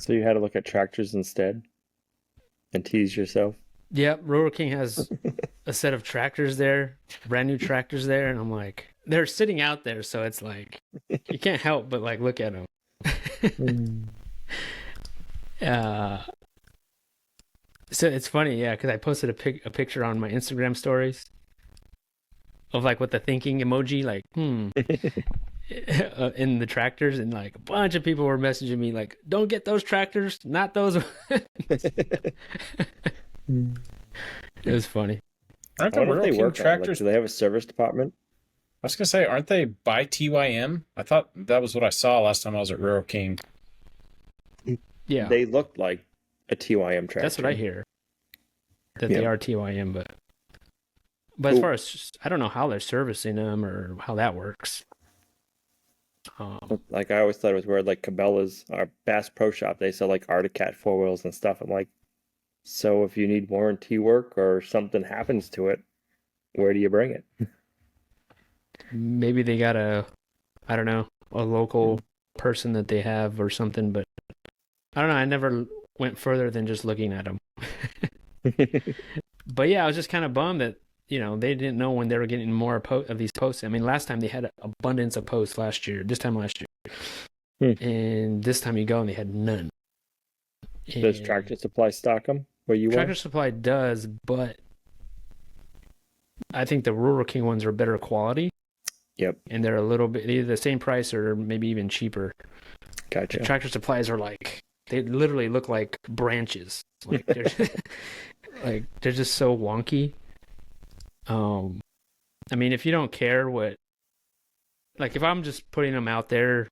So you had to look at tractors instead and tease yourself. Yep, Rural King has a set of tractors there, brand new tractors there, and I'm like, they're sitting out there, so it's like you can't help but like look at them. So it's funny, yeah, because I posted a picture on my Instagram stories of like with the thinking emoji, like in the tractors, and like a bunch of people were messaging me like, "Don't get those tractors, not those." It was funny. Aren't I the wonder Rural if they King work on it. Like, tractors? do they have a service department? I was gonna say, aren't they by TYM? I thought that was what I saw last time I was at Rural King. Yeah, They looked like a TYM tractor. that's what I hear. That Yeah. they are TYM, but as Cool. far as I don't know how they're servicing them or how that works. Like I always thought it was where like Cabela's or Bass Pro Shop, they sell like Arctic Cat 4 wheels and stuff. I'm like, so if you need warranty work or something happens to it, where do you bring it? Maybe they got a local person that they have or something, but I don't know. I never went further than just looking at them. But yeah, I was just kind of bummed that they didn't know when they were getting more of these posts. I mean, last time they had an abundance of posts last year, this time last year. And this time you go and they had none. Does Tractor Supply stock them where you Tractor are? Supply does, but I think the Rural King ones are better quality. Yep. And they're a little bit either the same price or maybe even cheaper. Gotcha. The Tractor Supplies are like, they literally look like branches. Like they're like they're just so wonky. I mean, if you don't care like if I'm just putting them out there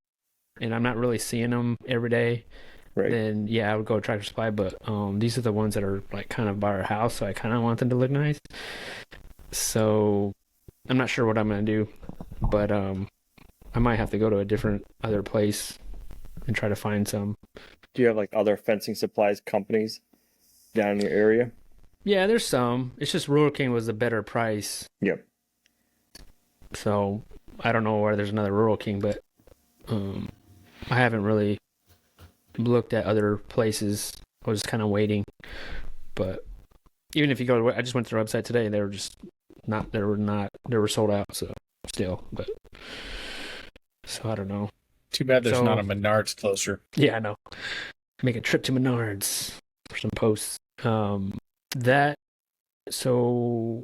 and I'm not really seeing them every day, Right. then yeah, I would go to Tractor Supply. But these are the ones that are like kind of by our house, so I kind of want them to look nice. So I'm not sure what I'm gonna do, but I might have to go to a different other place and try to find some. Do you have like other fencing supplies companies down in your area? Yeah, there's some. It's just Rural King was a better price. Yep. So I don't know where there's another Rural King, but I haven't really looked at other places. I was kind of waiting. But even if you go to, I just went to their website today and they were sold out. So still, but so I don't know. Too bad there's not a Menards closer. Yeah, I know. Make a trip to Menards for some posts. So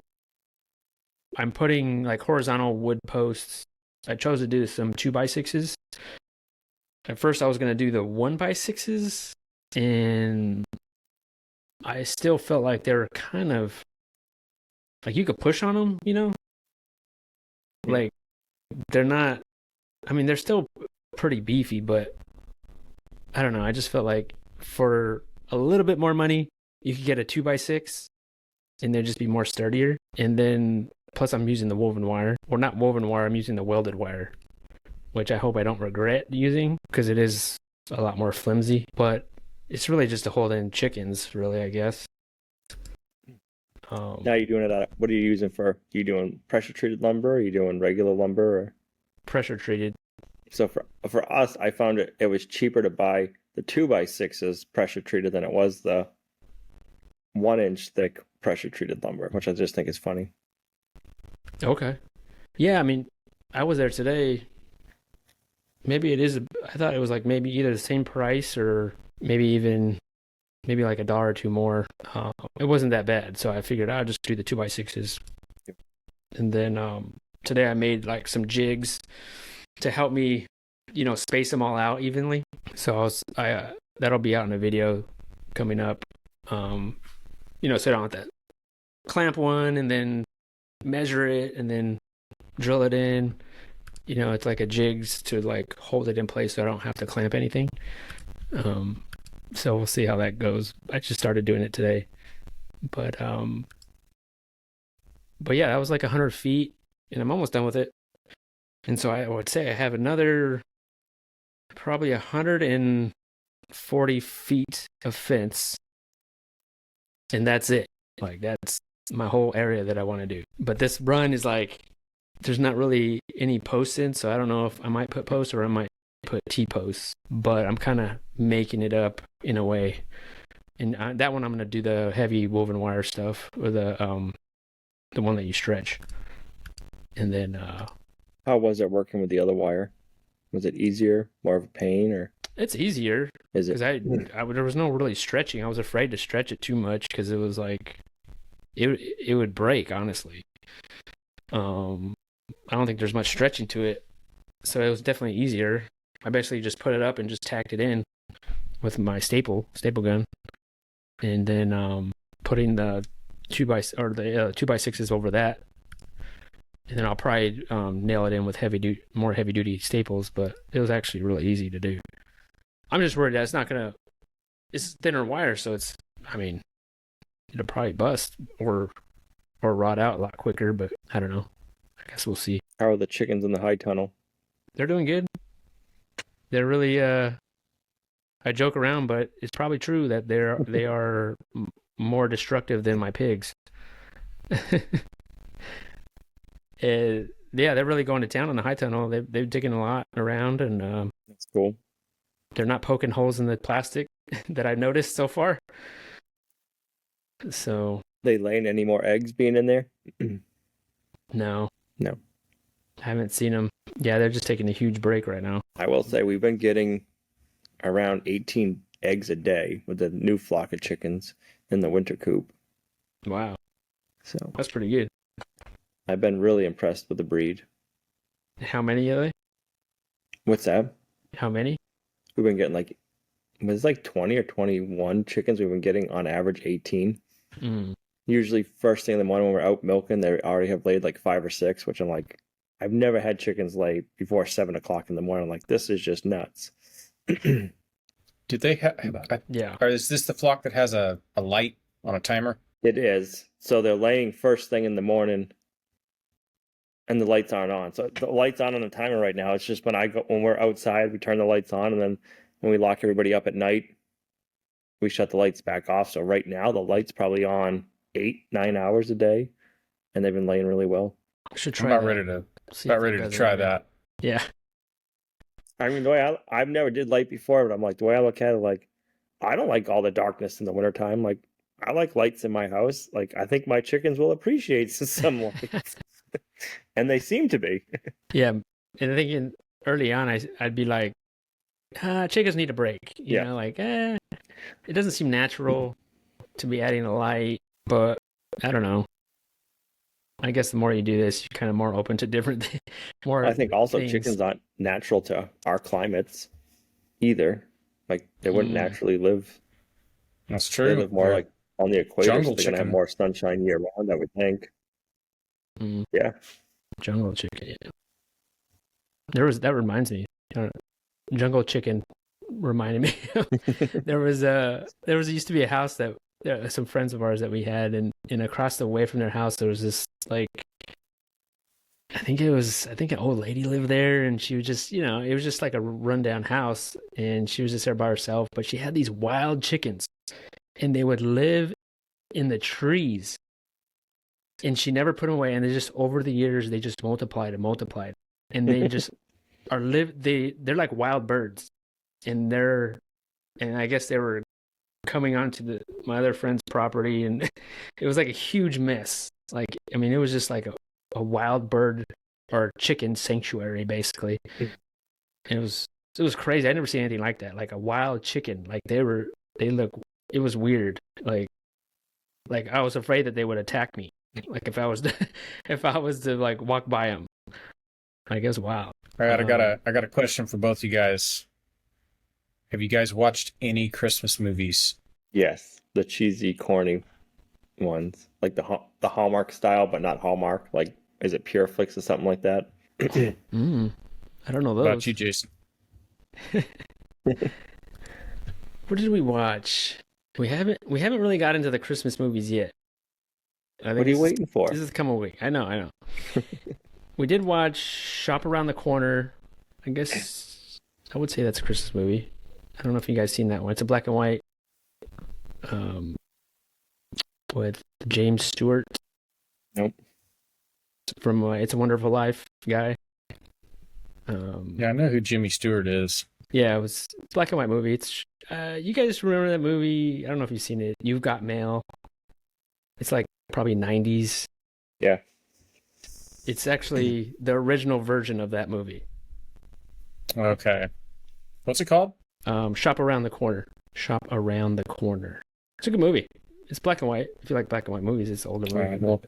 I'm putting like horizontal wood posts. I chose to do some 2x6s. At first I was going to do the 1x6s, and I still felt like they were kind of like you could push on them, like they're not, I mean, they're still pretty beefy, but I don't know. I just felt like for a little bit more money, you could get a 2x6 and they'd just be more sturdier. And then plus I'm using the woven wire, or not woven wire, I'm using the welded wire, which I hope I don't regret using because it is a lot more flimsy, but it's really just to hold in chickens, really, I guess. Now you're doing it out. What are you using for? You doing pressure treated lumber? Or are you doing regular lumber? Or? Pressure treated. So for us, I found it was cheaper to buy the 2x6s pressure treated than it was the 1-inch thick pressure treated lumber, which I just think is funny. Okay. Yeah, I mean, I was there today. Maybe it is. I thought it was like maybe either the same price or maybe like $1 or $2 more. It wasn't that bad, so I figured I'd just do the 2x6s. Yep. And then today I made like some jigs to help me, space them all out evenly. So that'll be out in a video coming up. So I don't have to clamp one and then measure it and then drill it in. It's like a jigs to like hold it in place so I don't have to clamp anything. So we'll see how that goes. I just started doing it today. But yeah, that was like 100 feet and I'm almost done with it. And so I would say I have another probably 140 feet of fence. And that's it. Like that's my whole area that I want to do. But this run is like, there's not really any posts in, so I don't know if I might put posts or I might put T-posts. But I'm kind of making it up in a way. And that one I'm going to do the heavy woven wire stuff, or the one that you stretch. And then how was it working with the other wire? Was it easier, more of a pain, or? It's easier. Is it? Because there was no really stretching. I was afraid to stretch it too much because it was like it would break, honestly. I don't think there's much stretching to it, so it was definitely easier. I basically just put it up and just tacked it in with my staple gun, and then putting the 2x6s over that, and then I'll probably nail it in with more heavy duty staples. But it was actually really easy to do. I'm just worried that it's thinner wire, so it'll probably bust or rot out a lot quicker. But I don't know. I guess we'll see. How are the chickens in the high tunnel? They're doing good. They're really I joke around, but it's probably true that they are more destructive than my pigs. Yeah, they're really going to town on the high tunnel. They're digging a lot around, and that's cool. They're not poking holes in the plastic that I noticed so far. So they laying any more eggs being in there? No. No. I haven't seen them. Yeah, they're just taking a huge break right now. I will say we've been getting around 18 eggs a day with the new flock of chickens in the winter coop. Wow. So That's pretty good. I've been really impressed with the breed. How many are they? What's that? How many? We've been getting like, it's like 20 or 21 chickens. We've been getting on average 18. Mm. Usually first thing in the morning when we're out milking, they already have laid like 5 or 6, which I'm like, I've never had chickens lay before 7 o'clock in the morning. I'm like, this is just nuts. Do they have? Yeah. Or is this the flock that has a light on a timer? It is. So they're laying first thing in the morning and the lights aren't on. So the lights on the timer right now. It's just when we're outside, we turn the lights on, and then when we lock everybody up at night, we shut the lights back off. So right now the light's probably on 8-9 hours a day, and they've been laying really well. I should I'm try about ready to try that. Yeah. I mean, the way I've never did light before, but I'm like, the way I look at it, like, I don't like all the darkness in the wintertime. Like, I like lights in my house. Like, I think my chickens will appreciate some lights. And they seem to be. Yeah. And I think early on, I'd be like, chickens need a break. You know, like, it doesn't seem natural to be adding a light, but I don't know. I guess the more you do this, you're kind of more open to different things. I think also things. chickens aren't natural to our climates either. Like, they wouldn't naturally live. That's true. They live more like on the equator, so Jungle they're going to have more sunshine year round, I would think. Mm. Yeah. Jungle chicken, yeah. That reminds me. Jungle chicken reminded me. There used to be a house that some friends of ours that we had, and across the way from their house there was this, like, I think an old lady lived there, and she was just, it was just like a rundown house, and she was just there by herself, but she had these wild chickens, and they would live in the trees, and she never put them away, and they just, over the years, they just multiplied, and they just they're like wild birds, and I guess they were coming onto my other friend's property, and it was like a huge mess. Like, I mean, it was just like a wild bird or chicken sanctuary, basically. And it was crazy. I never seen anything like that. Like a wild chicken. Like it was weird. Like I was afraid that they would attack me. Like if I was to like walk by them. Like, it was wild. All right, I got a question for both you guys. Have you guys watched any Christmas movies? Yes, the cheesy, corny ones, like the Hallmark style, but not Hallmark. Like, is it Pure Flix or something like that? I don't know those. What about you, Jason? What did we watch? We haven't really got into the Christmas movies yet. What are you waiting for? This is the coming week. I know. We did watch Shop Around the Corner. I guess I would say that's a Christmas movie. I don't know if you guys seen that one. It's a black and white, with James Stewart. Nope. From It's a Wonderful Life guy. Yeah, I know who Jimmy Stewart is. Yeah, it's a black and white movie. It's you guys remember that movie? I don't know if you've seen it. You've Got Mail. It's like probably 90s. Yeah. It's actually the original version of that movie. Okay. What's it called? Shop Around the Corner. Shop Around the Corner. It's a good movie. It's black and white. If you like black and white movies, it's an older movie. All right, we'll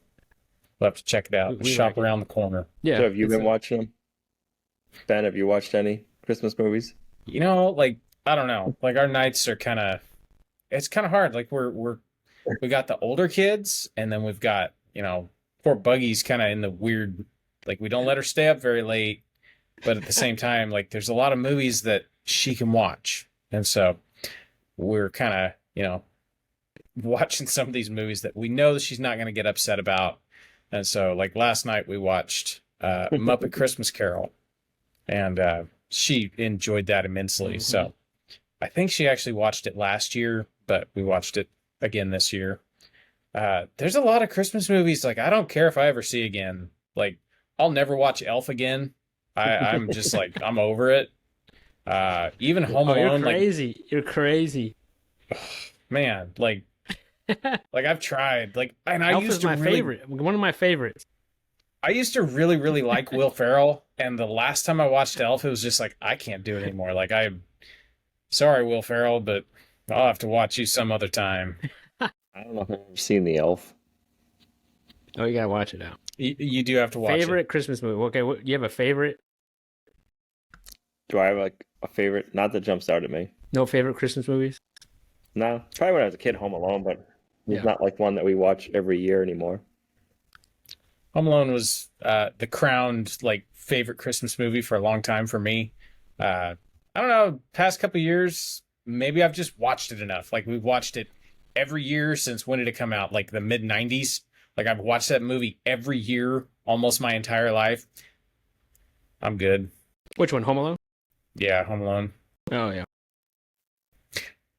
have to check it out. We Shop like Around the Corner. Yeah. So have you been watching them? Ben, have you watched any Christmas movies? You know, like, I don't know. Like, our nights are it's kind of hard. Like, we got the older kids, and then we've got, poor Buggy's kind of in the weird, like, we don't let her stay up very late, but at the same time, like, there's a lot of movies that she can watch. And so we're kind of, watching some of these movies that we know that she's not going to get upset about. And so, like, last night we watched Muppet Christmas Carol, and she enjoyed that immensely. Mm-hmm. So I think she actually watched it last year, but we watched it again this year. There's a lot of Christmas movies, like, I don't care if I ever see again. Like, I'll never watch Elf again. I'm just like, I'm over it. Even Home Alone. You're crazy. You're crazy. Man, like, Like I've tried. Like, and I Elf used is to my really, favorite. One of my favorites. I used to really, really like Will Ferrell. And the last time I watched Elf, it was just like I can't do it anymore. Like I'm sorry, Will Ferrell, but I'll have to watch you some other time. I don't know if I've ever seen The Elf. Oh, you gotta watch it now. You do have to watch Favorite Christmas movie? Okay, you have a favorite? Do I have like a favorite? Not that jumps out at me. No favorite Christmas movies? No, probably when I was a kid, Home Alone, but it's Yeah. not like one that we watch every year anymore. it. Home Alone was the crowned like favorite Christmas movie for a long time for me. I don't know, past couple years, maybe I've just watched it enough. Like we've watched it every year since when did it come out? Like the mid 90s. Like I've watched that movie every year almost my entire life. I'm good. Which one? Home Alone? Yeah, Home Alone. Oh yeah.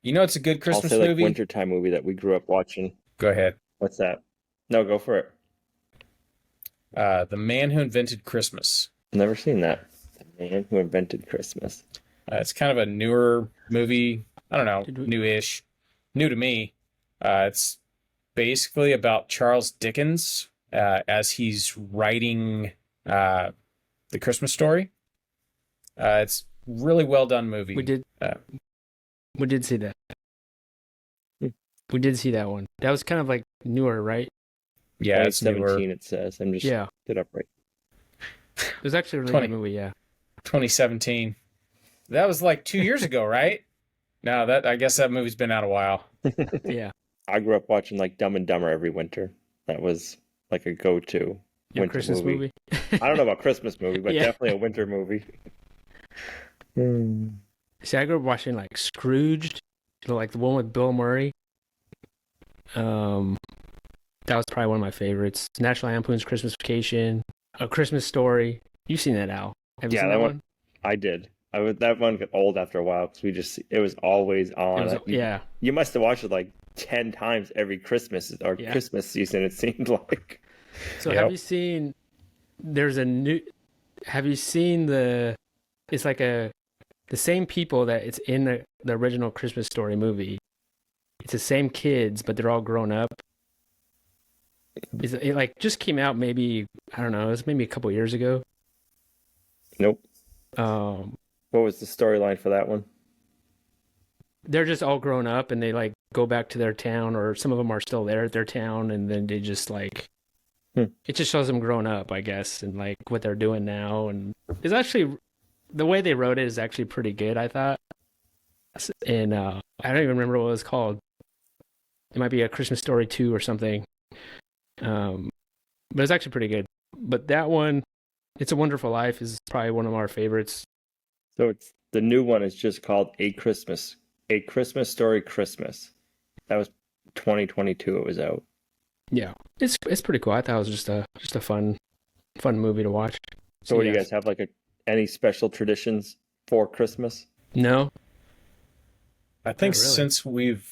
You know it's a good Christmas I'll say movie? like wintertime movie that we grew up watching. Go ahead. What's that? No, go for it. The Man Who Invented Christmas. Never seen that. The Man Who Invented Christmas. It's kind of a newer movie. I don't know, Did we- newish. New to me. It's basically about Charles Dickens as he's writing the Christmas story. It's really well done movie. We did see that. Hmm. We did see that one. That was kind of like newer, right? Yeah, it's newer. 2017 it says. I'm just Yeah. get up right. It was actually a really 20. good movie, yeah. 2017. That was like 2 years ago, right? No, that I guess that movie's been out a while. Yeah. I grew up watching like Dumb and Dumber every winter. That was like a go-to Your winter Christmas movie. I don't know about Christmas movie, but Yeah. definitely a winter movie. See, I grew up watching like Scrooged, like the one with Bill Murray. That was probably one of my favorites. National Lampoon's Christmas Vacation, A Christmas Story. You've seen that, Al? Have you Yeah, seen that that one- I did. That one got old after a while because it was always on. Yeah. You must have watched it like 10 times every Christmas or Yeah. Christmas season, it seemed like. So Yep. have you seen? There's a new. Have you seen the? It's like the same people that it's in the original Christmas Story movie. It's the same kids, but they're all grown up. It like just came out maybe I don't know. It was maybe a couple years ago. Nope. Um, What was the storyline for that one? they're just all grown up and they like go back to their town, or some of them are still there at their town, and then they just like it just shows them grown up, I guess, and like what they're doing now. And it's actually the way they wrote it is actually pretty good, I thought. And I don't even remember what it was called. It might be A Christmas Story 2 or something. But it's actually pretty good. But that one, It's a Wonderful Life, is probably one of our favorites. So it's the new one is just called A Christmas Story Christmas. That was 2022 it was out. Yeah, it's pretty cool. I thought it was just a fun movie to watch. So what do you yes. guys have like any special traditions for Christmas? No, I think Not really. since we've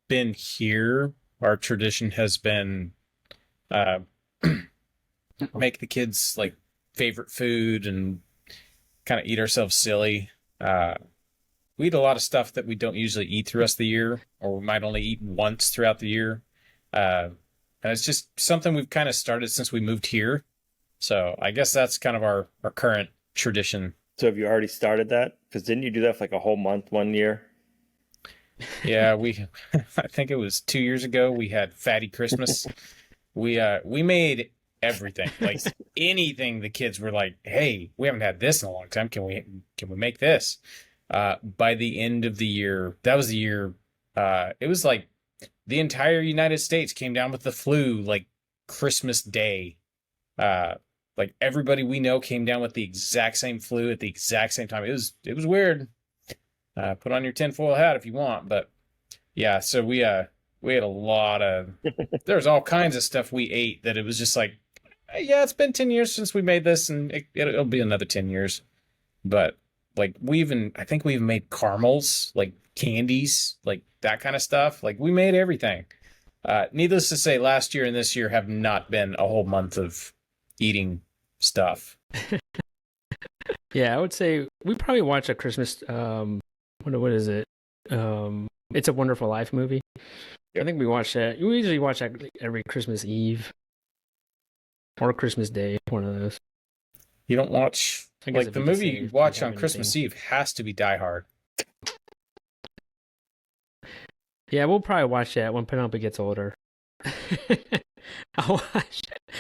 been here, our tradition has been make the kids like favorite food and kind of eat ourselves silly. We eat a lot of stuff that we don't usually eat the rest of the year, or we might only eat once throughout the year. And it's just something we've kind of started since we moved here. So I guess that's kind of our current tradition. So have you already started that? Because didn't you do that for like a whole month one year? Yeah, I think it was 2 years ago, we had Fatty Christmas. We made everything, like anything the kids were like, hey, we haven't had this in a long time. Can we make this? By the end of the year, that was the year, it was like the entire United States came down with the flu, like Christmas Day. Like everybody we know came down with the exact same flu at the exact same time. It was weird. Put on your tinfoil hat if you want, but yeah. So we had a lot of. There's all kinds of stuff we ate that it was just like, yeah, it's been 10 years since we made this, and it'll be another 10 years. But like I think we even made caramels, like candies, like that kind of stuff. Like we made everything. Needless to say, last year and this year have not been a whole month of eating stuff. yeah, I would say we probably watched a Christmas. What is it? It's a Wonderful Life movie. I think we watch that. We usually watch that every Christmas Eve or Christmas Day, one of those. You don't watch I guess like if the you could movie say you if watch you have on Christmas anything. Eve has to be Die Hard. Yeah, we'll probably watch that when Penelope gets older. I'll watch it.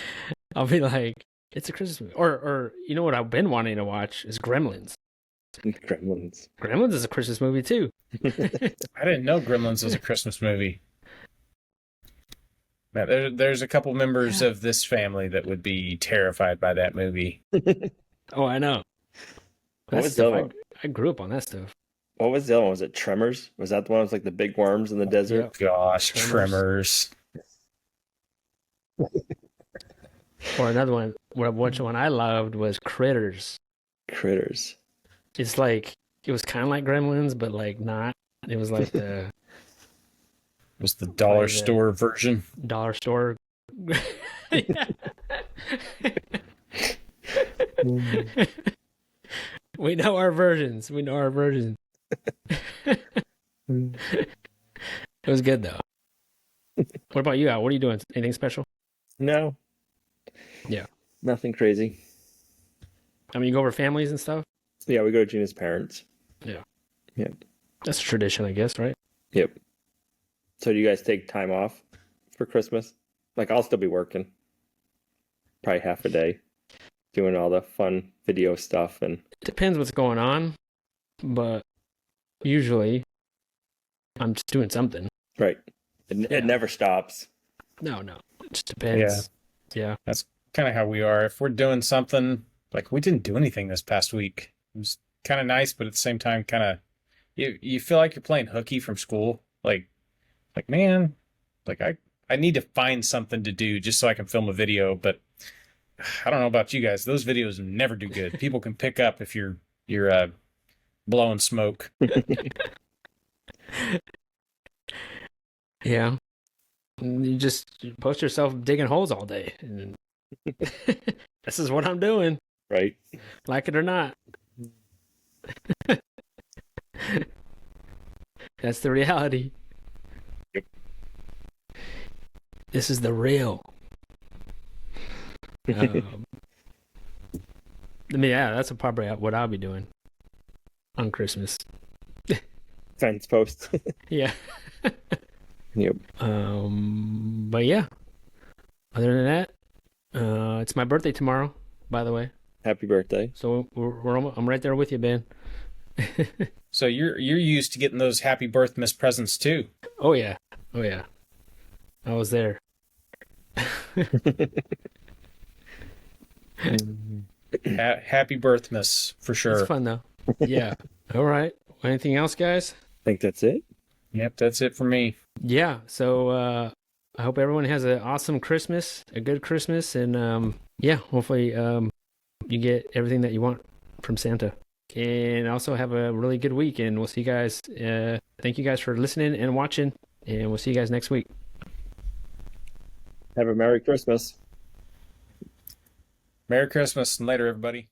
I'll be like, it's a Christmas movie. Or you know what I've been wanting to watch is Gremlins. Gremlins. Gremlins is a Christmas movie too. I didn't know Gremlins was a Christmas movie. Man, there's a couple members of this family that would be terrified by that movie. Oh, I know. What That was the stuff, other one? I grew up on that stuff. What was the other one? Was it Tremors? Was that the one with like the big worms in the desert? Gosh, Tremors. Tremors. Or another one, which one I loved was Critters. Critters. It's like, it was kind of like Gremlins, but like not. It was like the Was the dollar Like the- store version. dollar store. We know our versions. We know our versions. It was good though. What about you, Al? What are you doing? Anything special? No. Yeah. Nothing crazy. I mean, you go over families and stuff. Yeah, we go to Gina's parents. That's a tradition, I guess, right? Yep. So do you guys take time off for Christmas? Like I'll still be working. Probably half a day. Doing all the fun video stuff and Depends what's going on, but usually I'm just doing something. right. Yeah. It never stops. No, it just depends. Yeah. That's kind of how we are. If we're doing something, like we didn't do anything this past week. It was kind of nice, but at the same time, kind of you feel like you're playing hooky from school. Like man, like I need to find something to do just so I can film a video. But I don't know about you guys; those videos never do good. People can pick up if you're blowing smoke. Yeah. You just post yourself digging holes all day. And this is what I'm doing, Right. like it or not. That's the reality. Yep. This is the real. I mean, yeah, that's probably what I'll be doing on Christmas. Fence post. Yeah. Yep. But yeah. Other than that, it's my birthday tomorrow, by the way. Happy birthday. So I'm right there with you, Ben. So you're used to getting those happy birthmas presents too. Oh yeah. I was there. Happy birthmas for sure. It's fun though. Yeah. All right. Anything else, guys? I think that's it. Yep, that's it for me. Yeah. So I hope everyone has an awesome Christmas, a good Christmas, and yeah, hopefully you get everything that you want from Santa. And also have a really good week, and we'll see you guys. Thank you guys for listening and watching, and we'll see you guys next week. Have a Merry Christmas. Merry Christmas and later, everybody.